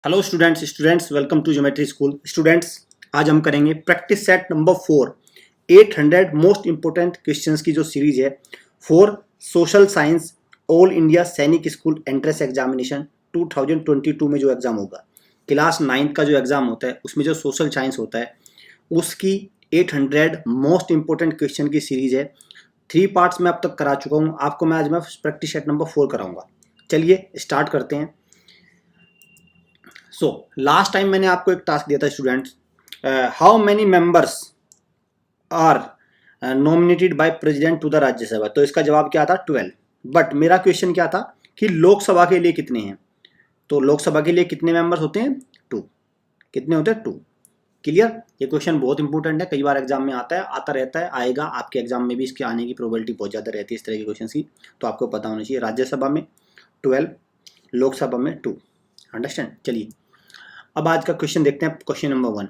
Hello students welcome to geometry school. Students, आज हम करेंगे practice set number 4 800 most important questions की जो सीरीज है for social science all India Sainik school entrance examination 2022 में जो एग्जाम होगा, क्लास 9 का जो एग्जाम होता है उसमें जो सोशल साइंस होता है उसकी 800 मोस्ट इंपोर्टेंट क्वेश्चन की सीरीज है। 3 पार्ट्स में अब तक करा चुका हूँ, आपको मैं आज प्रैक्टिस सेट नंबर 4 कराऊंगा। चलिए स्टार्ट करते हैं। लास्ट टाइम मैंने आपको एक टास्क दिया था students, how many members are nominated by president to the Rajya Sabha. तो इसका जवाब क्या था? 12। बट मेरा क्वेश्चन क्या था कि लोकसभा के लिए कितने हैं? तो लोकसभा के लिए कितने मेंबर्स होते हैं? 2। कितने होते हैं? 2। क्लियर? ये क्वेश्चन बहुत इंपॉर्टेंट है, कई बार एग्जाम में आता है, आता रहता है, आएगा आपके एग्जाम में भी, इसके आने की प्रोबेबिलिटी बहुत ज़्यादा रहती है इस तरह के क्वेश्चन की। तो आपको पता होना चाहिए, राज्यसभा में 12, लोकसभा में 2। अंडरस्टैंड? चलिए अब आज का क्वेश्चन देखते हैं। Question number 1,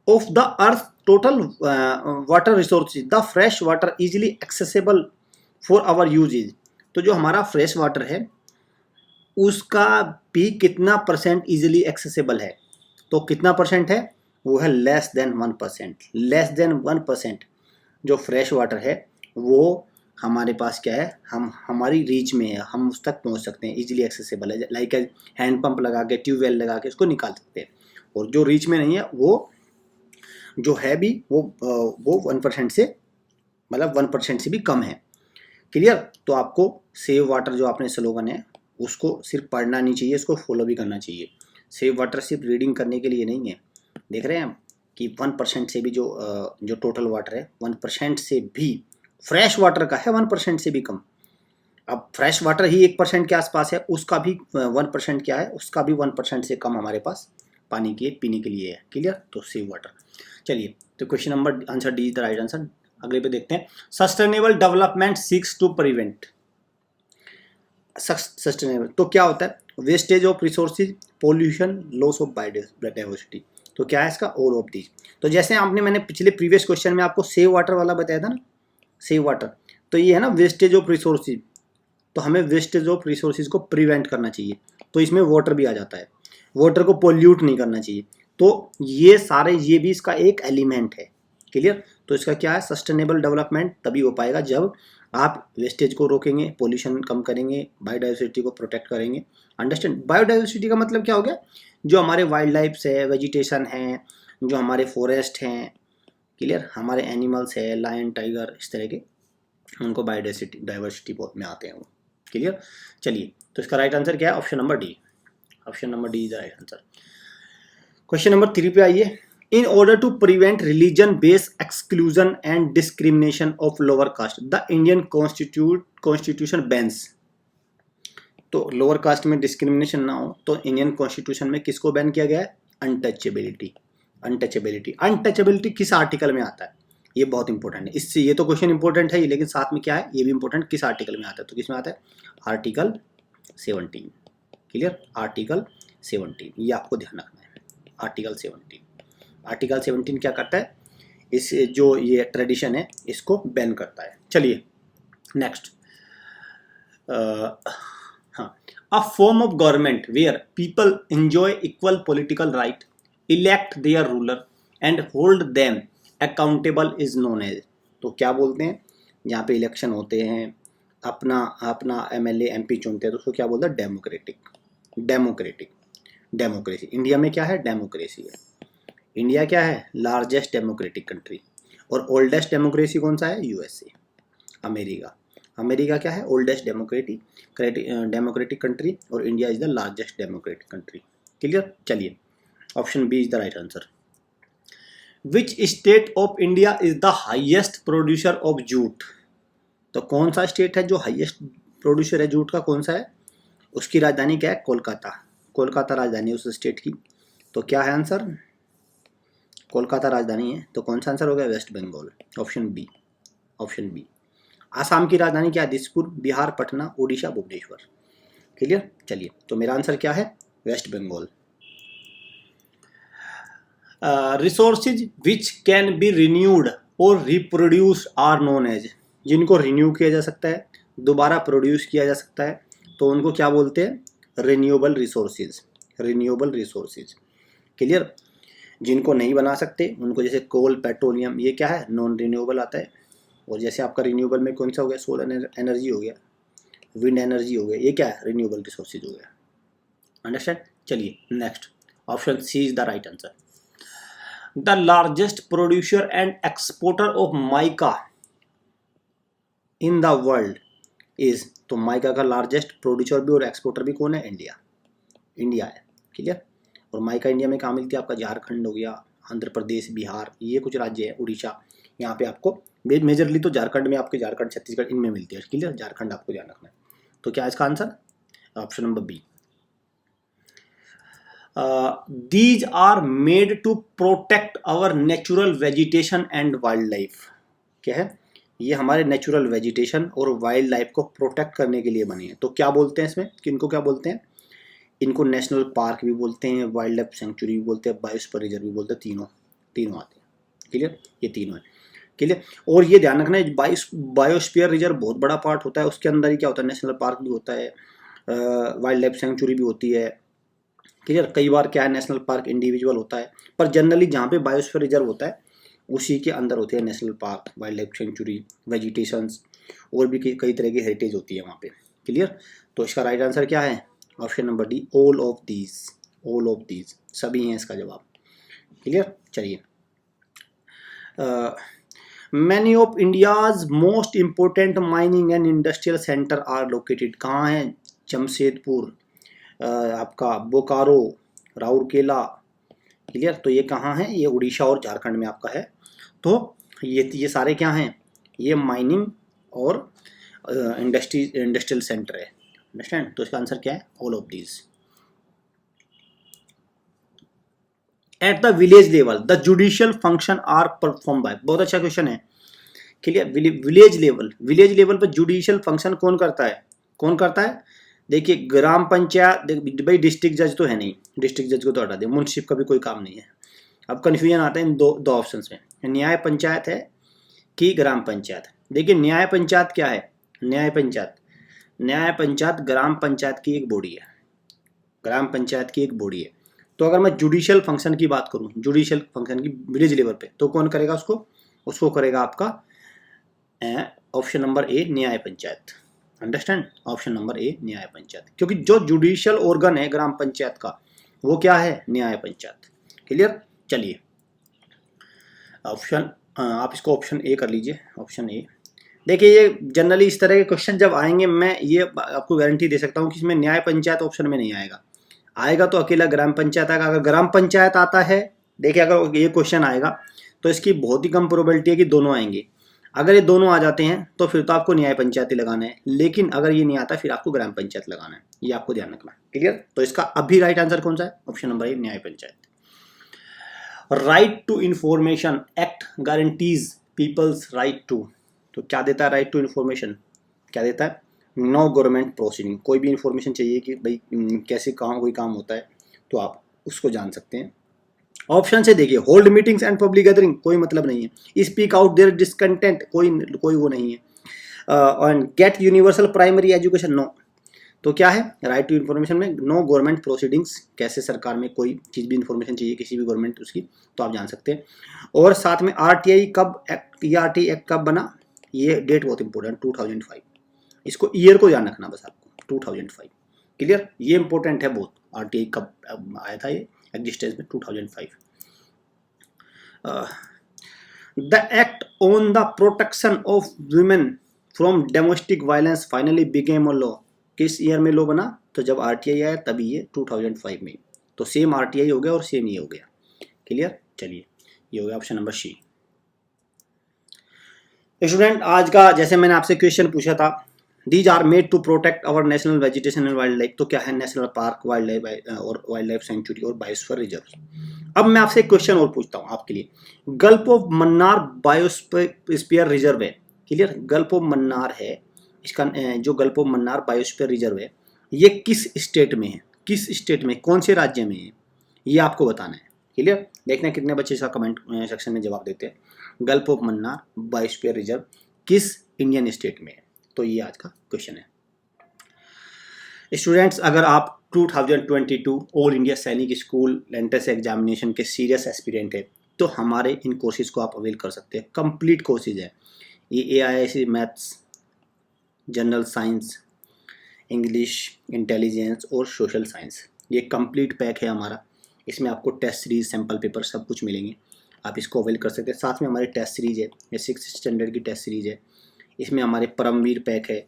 of the earth total water resources the fresh water easily accessible for our use is. तो जो हमारा फ्रेश वाटर है उसका भी कितना परसेंट इजीली एक्सेसिबल है? तो कितना परसेंट है? वो है लेस देन 1%। लेस देन 1% जो फ्रेश वाटर है वो हमारे पास क्या है, हमारी रीच में है, हम उस तक पहुंच सकते हैं, इजीली एक्सेसिबल है। लाइक हैंड पंप लगा के, ट्यूबवेल लगा के उसको निकाल सकते हैं। और जो रीच में नहीं है वो जो है भी वो 1% से, मतलब 1% से भी कम है। क्लियर? तो आपको सेव वाटर जो आपने स्लोगन है उसको सिर्फ पढ़ना नहीं चाहिए, उसको फॉलो भी करना चाहिए। सेव वाटर सिर्फ रीडिंग करने के लिए नहीं है। देख रहे हैं हम कि 1% से भी जो टोटल वाटर है 1% से भी, फ्रेश वाटर का है 1% से भी कम। अब फ्रेश वाटर ही 1% के आसपास है, उसका भी 1% क्या है, उसका भी 1% से कम हमारे पास पानी के पीने के लिए है। क्लियर? तो सेव वाटर। चलिए, तो question number answer D is the right answer. अगले पे देखते हैं। Sustainable development seeks to prevent. Sustainable तो क्या होता है? Wastage of resources, pollution, loss of biodiversity. तो क्या है इसका? All of these. तो जैसे मैंने पिछले प्रीवियस क्वेश्चन में आपको सेव वाटर वाला बताया था ना, सेव वाटर, तो ये है ना वेस्टेज ऑफ रिसोर्सेज। तो हमें वेस्टेज ऑफ रिसोर्सेज को प्रिवेंट करना चाहिए, तो इसमें वाटर भी आ जाता है। वाटर को पोल्यूट नहीं करना चाहिए, तो ये सारे, ये भी इसका एक एलिमेंट है। क्लियर? तो इसका क्या है? सस्टेनेबल डेवलपमेंट तभी हो पाएगा जब आप वेस्टेज को रोकेंगे, पोल्यूशन कम करेंगे, बायोडाइवर्सिटी को प्रोटेक्ट करेंगे। अंडरस्टैंड? बायोडाइवर्सिटी का मतलब क्या हो गया? जो हमारे वाइल्ड लाइफ है, वेजिटेशन है, जो हमारे फॉरेस्ट हैं, क्लियर, हमारे एनिमल्स है, लायन, टाइगर, इस तरह के, उनको बायोडाइवर्सिटी में आते हैं वो। क्लियर? चलिए, तो इसका राइट आंसर क्या है? Option number D. Option number D is the right answer. Question number 3 पे आइए। In order to prevent religion based exclusion and discrimination of lower caste the Indian constitution bans. तो lower caste में discrimination ना हो तो Indian constitution में किसको ban किया गया है? अनटचेबिलिटी। अनटचेबिलिटी, अनटचेबिलिटी किस आर्टिकल में आता है? ये बहुत इंपॉर्टेंट है। इससे ये तो क्वेश्चन इंपॉर्टेंट है ही, लेकिन साथ में क्या है, ये भी इंपॉर्टेंट, किस आर्टिकल में आता है? तो किस में आता है? आर्टिकल 17। क्लियर? आर्टिकल 17, ये आपको ध्यान रखना है। आर्टिकल 17, आर्टिकल 17 क्या करता है? इस जो ये ट्रेडिशन है इसको बैन करता है। चलिए नेक्स्ट। हाँ, a form of government where people enjoy equal political right, elect their ruler and hold them accountable is known as. तो क्या बोलते हैं? जहाँ पे इलेक्शन होते हैं, अपना अपना एमएलए एमपी चुनते हैं, तो उसको क्या बोलते हैं? डेमोक्रेटिक। Democratic, democracy. इंडिया में क्या है? डेमोक्रेसी है। इंडिया क्या है? Largest democratic country. और ओल्डेस्ट डेमोक्रेसी कौन सा है? USA, America. अमेरिका क्या है? ओल्डेस्ट डेमोक्रेटिक कंट्री, और India is the largest democratic country. Clear? चलिए, option B is the right answer. Which state of India is the highest producer of jute. तो कौन सा स्टेट है जो हाइएस्ट प्रोड्यूसर है जूट का? कौन सा है? उसकी राजधानी क्या है? कोलकाता। कोलकाता राजधानी उस स्टेट की। तो क्या है आंसर? कोलकाता राजधानी है। तो कौन सा आंसर हो गया? West Bengal. Option B. Option B. Assam की राजधानी क्या है? दिसपुर। बिहार पटना, उड़ीसा भुवनेश्वर। क्लियर? चलिए, तो मेरा आंसर क्या है? West Bengal. Resources which can be renewed और रिप्रोड्यूस आर नोन एज। जिनको रिन्यू किया जा सकता है, दोबारा प्रोड्यूस किया जा सकता है, तो उनको क्या बोलते हैं? Renewable resources. Renewable resources. Clear? जिनको नहीं बना सकते उनको, जैसे कोल, पेट्रोलियम, ये क्या है, नॉन रिन्यूएबल आता है। और जैसे आपका रिन्यूएबल में कौन सा हो गया, सोलर एनर्जी हो गया, विंड एनर्जी हो गया, ये क्या है, रिन्यूएबल रिसोर्सेज हो गया। अंडरस्टैंड? चलिए next, option C is the right answer. The largest producer and exporter of mica in the world is, तो माइका का लार्जेस्ट प्रोड्यूसर भी और एक्सपोर्टर भी कौन है, इंडिया। इंडिया है। क्लियर? और माइका इंडिया में कहाँ मिलती है, आपका झारखंड हो गया, आंध्र प्रदेश, बिहार, ये कुछ राज्य है, उड़ीसा, यहाँ पे आपको मेजरली तो झारखंड में, आपके झारखंड, छत्तीसगढ़, इनमें मिलती है। क्लियर? झारखंड आपको ध्यान रखना है। तो क्या है इसका answer, option number B. These are made to protect our natural vegetation and wildlife। क्या है, ये हमारे नेचुरल वेजिटेशन और वाइल्ड लाइफ को प्रोटेक्ट करने के लिए बने हैं। तो क्या बोलते हैं इसमें, किनको क्या बोलते हैं, इनको नेशनल पार्क भी बोलते हैं, वाइल्ड लाइफ सेंचुरी भी बोलते हैं, बायोस्फीयर रिजर्व भी बोलते हैं, तीनों आते हैं। क्लियर? ये तीनों है। क्लियर? और ये ध्यान रखना है, बायोस्फीयर रिजर्व बहुत बड़ा पार्ट होता है, उसके अंदर ही क्या होता है, नेशनल पार्क भी होता है, वाइल्ड लाइफ सेंचुरी भी होती है। क्लियर? कई बार क्या है, नेशनल पार्क इंडिविजुअल होता है, पर जनरली जहाँ पे बायोस्फीयर रिजर्व होता है उसी के अंदर होते हैं national park, wildlife century, vegetations, और भी कई तरह की हेरिटेज होती है वहाँ पे। क्लियर? तो इसका राइट आंसर क्या है, option number D, all of these, सभी हैं इसका जवाब। क्लियर? चलिए, many of India's most important mining and industrial centre are located, कहाँ है, जमशेदपुर, आपका बोकारो, राउरकेला। क्लियर? तो ये कहाँ है, ये उड़ीसा और झारखंड में आपका है। तो ये सारे क्या हैं, ये माइनिंग और इंडस्ट्रियल सेंटर है। अंडरस्टैंड? तो इसका आंसर क्या है, all of these. At the village level the judicial function are perform by, बहुत अच्छा क्वेश्चन है। क्लियर? विलेज लेवल पर जुडिशियल फंक्शन कौन करता है, देखिए ग्राम पंचायत, भाई डिस्ट्रिक्ट जज तो है नहीं, डिस्ट्रिक्ट जज को तो हटा दे, मुंशिप का भी कोई काम नहीं है। अब कन्फ्यूजन आता है इन दो ऑप्शंस में, न्याय पंचायत है कि ग्राम पंचायत। देखिए न्याय पंचायत क्या है, न्याय पंचायत ग्राम पंचायत की एक बॉडी है, तो अगर मैं जुडिशियल फंक्शन की बात करूं, जुडिशियल फंक्शन की विलेज लेवल पे, तो कौन करेगा उसको करेगा आपका option number A, Nyaya panchayat. Understand? Option number A, Nyaya panchayat, क्योंकि जो जुडिशियल ऑर्गन है ग्राम पंचायत का, वो क्या है, न्याय पंचायत। क्लियर? चलिए, ऑप्शन, आप इसको ऑप्शन ए कर लीजिए, ऑप्शन ए। देखिए ये जनरली इस तरह के क्वेश्चन जब आएंगे, मैं ये आपको गारंटी दे सकता हूँ कि इसमें न्याय पंचायत ऑप्शन में नहीं आएगा तो अकेला ग्राम पंचायत आएगा। अगर ग्राम पंचायत आता है, देखिए अगर ये क्वेश्चन आएगा तो इसकी बहुत ही कम प्रोबेबिलिटी है कि दोनों आएंगे। अगर ये दोनों आ जाते हैं तो फिर तो आपको न्याय पंचायत ही लगाना है, लेकिन अगर ये नहीं आता फिर आपको ग्राम पंचायत लगाना है, ये आपको ध्यान रखना है। क्लियर? तो इसका अभी राइट आंसर कौन सा है, option number A, Nyaya Panchayat. Right to information act guarantees people's right to, तो क्या देता है राइट टू इंफॉर्मेशन, क्या देता है, नो गवर्नमेंट प्रोसीडिंग, कोई भी इंफॉर्मेशन चाहिए कि भाई कैसे कोई काम होता है तो आप उसको जान सकते हैं। ऑप्शन से देखिए, hold meetings and public gathering, कोई मतलब नहीं है। स्पीक आउट देयर डिसकंटेंट, कोई वो नहीं है। और get universal primary education, no. तो क्या है, राइट टू इन्फॉर्मेशन में नो गवर्नमेंट प्रोसीडिंग्स, कैसे सरकार में कोई चीज़ भी इन्फॉर्मेशन चाहिए किसी भी गवर्नमेंट उसकी, तो आप जान सकते हैं। और साथ में आरटीआई कब एक्ट, आरटीआई एक्ट कब बना, ये डेट बहुत इंपॉर्टेंट, 2005, इसको ईयर को ध्यान रखना बस आपको, 2005। क्लियर? ये इंपॉर्टेंट है बहुत, आरटीआई कब आया था ये एग्जिस्टेंस में, 2005। The act on the protection of women from domestic violence finally became a law, किस ईयर में लॉ बना, तो जब आरटीआई आया तभी ये 2005 में। तो सेम आरटीआई हो गया और सेम ये हो गया। क्लियर? चलिए, ये हो गया ऑप्शन नंबर सी। स्टूडेंट, आज का जैसे मैंने आपसे क्वेश्चन पूछा था, these are made to protect our national vegetation and wildlife, तो क्या है, national park, wildlife sanctuary और बायोस्फीयर रिजर्व। अब मैं आपसे एक क्वेश्चन और पूछता हूँ आपके लिए, gulf of Mannar biosphere reserve है। क्लियर? गल्फ ऑफ मन्नार है, इसका जो gulf of Mannar biosphere reserve है, ये किस स्टेट में है, कौन से राज्य में है, ये आपको बताना है। क्लियर? देखना कितने बच्चे इसका कमेंट सेक्शन में जवाब देते हैं। Gulf of Mannar biosphere reserve किस इंडियन स्टेट में है, तो ये आज का क्वेश्चन है। स्टूडेंट्स, अगर आप 2022 all India Sainik school entrance examination के सीरियस एस्पिरेंट है तो हमारे इन कोर्सेज को आप अवेल कर सकते हैं। कंप्लीट कोर्सेज है ये, AIIC maths, general science, English, intelligence और सोशल साइंस, ये कंप्लीट पैक है हमारा। इसमें आपको टेस्ट सीरीज, सैम्पल पेपर सब कुछ मिलेंगे, आप इसको अवेल कर सकते हैं। साथ में हमारी टेस्ट सीरीज है, ये 6th स्टैंडर्ड की टेस्ट सीरीज है। इसमें हमारे परमवीर पैक है,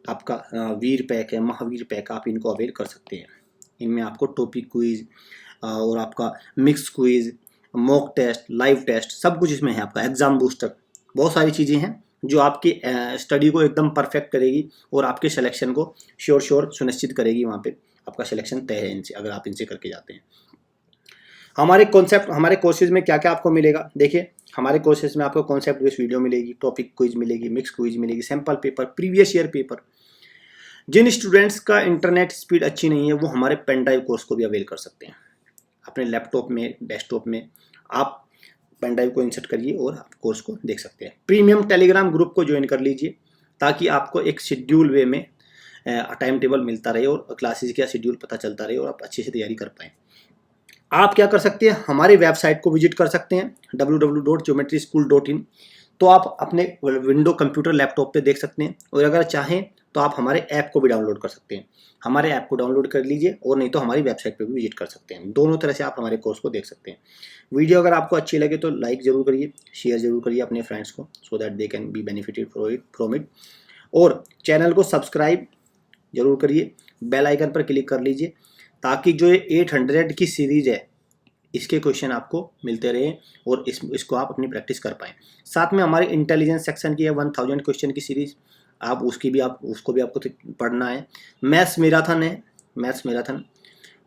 आपका वीर पैक है, महावीर पैक, आप इनको अवेल कर सकते हैं। इनमें आपको टॉपिक क्विज और आपका mix quiz, mock test, live test सब कुछ इसमें है। आपका एग्ज़ाम बूस्टर, बहुत सारी चीज़ें हैं जो आपकी स्टडी को एकदम परफेक्ट करेगी और आपके सिलेक्शन को श्योर सुनिश्चित करेगी। वहाँ पे आपका सिलेक्शन तय है इनसे, अगर आप इनसे करके जाते हैं। हमारे कोर्सेज में क्या क्या आपको मिलेगा, देखिए हमारे कोर्सेज में आपको कॉन्सेप्ट बेस्ड वीडियो मिलेगी, टॉपिक क्विज मिलेगी, मिक्स क्विज मिलेगी, sample paper, previous year paper. जिन स्टूडेंट्स का इंटरनेट स्पीड अच्छी नहीं है वो हमारे पेन ड्राइव कोर्स को भी अवेल कर सकते हैं। अपने लैपटॉप में, डेस्कटॉप में आप पेन ड्राइव को इंसर्ट करिए और आप कोर्स को देख सकते हैं। प्रीमियम टेलीग्राम ग्रुप को ज्वाइन कर लीजिए ताकि आपको एक शेड्यूल वे में टाइम टेबल मिलता रहे और क्लासेस का शेड्यूल पता चलता रहे और आप अच्छे से तैयारी कर पाएँ। आप क्या कर सकते हैं, हमारी वेबसाइट को विजिट कर सकते हैं www.geometryschool.in। तो आप अपने विंडो, कंप्यूटर, लैपटॉप पे देख सकते हैं और अगर चाहें तो आप हमारे ऐप को भी डाउनलोड कर सकते हैं। हमारे ऐप को डाउनलोड कर लीजिए और नहीं तो हमारी वेबसाइट पे भी विजिट कर सकते हैं। दोनों तरह से आप हमारे कोर्स को देख सकते हैं। वीडियो अगर आपको अच्छी लगे तो लाइक ज़रूर करिए, शेयर ज़रूर करिए अपने फ्रेंड्स को, so that they can be benefited from it. और चैनल को सब्सक्राइब जरूर करिए, बेल आइकन पर क्लिक कर लीजिए ताकि जो ये 800 की सीरीज़ है इसके क्वेश्चन आपको मिलते रहे और इसको आप अपनी प्रैक्टिस कर पाएँ। साथ में हमारे इंटेलिजेंस सेक्शन की है 1000 क्वेश्चन की सीरीज़, आप उसको भी आपको पढ़ना है। मैथ्स मैराथन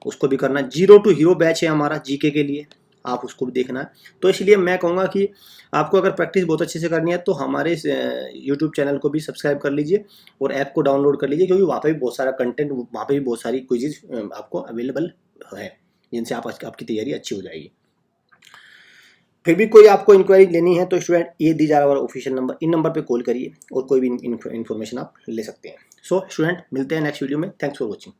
उसको भी करना है। 0 to हीरो बैच है हमारा जीके के लिए, आप उसको भी देखना है। तो इसलिए मैं कहूँगा कि आपको अगर प्रैक्टिस बहुत अच्छे से करनी है तो हमारे यूट्यूब चैनल को भी सब्सक्राइब कर लीजिए और ऐप को डाउनलोड कर लीजिए, क्योंकि वहाँ पे भी बहुत सारा कंटेंट, वहाँ पे भी बहुत सारी क्विज़ आपको अवेलेबल है जिनसे आपकी तैयारी अच्छी हो जाएगी। फिर भी कोई आपको इंक्वायरी लेनी है तो स्टूडेंट, ये दी जा रहा है ऑफिशियल नंबर, इन नंबर पे कॉल करिए और कोई भी इन्फॉर्मेशन आप ले सकते हैं। सो स्टूडेंट, मिलते हैं नेक्स्ट वीडियो में। Thanks for watching.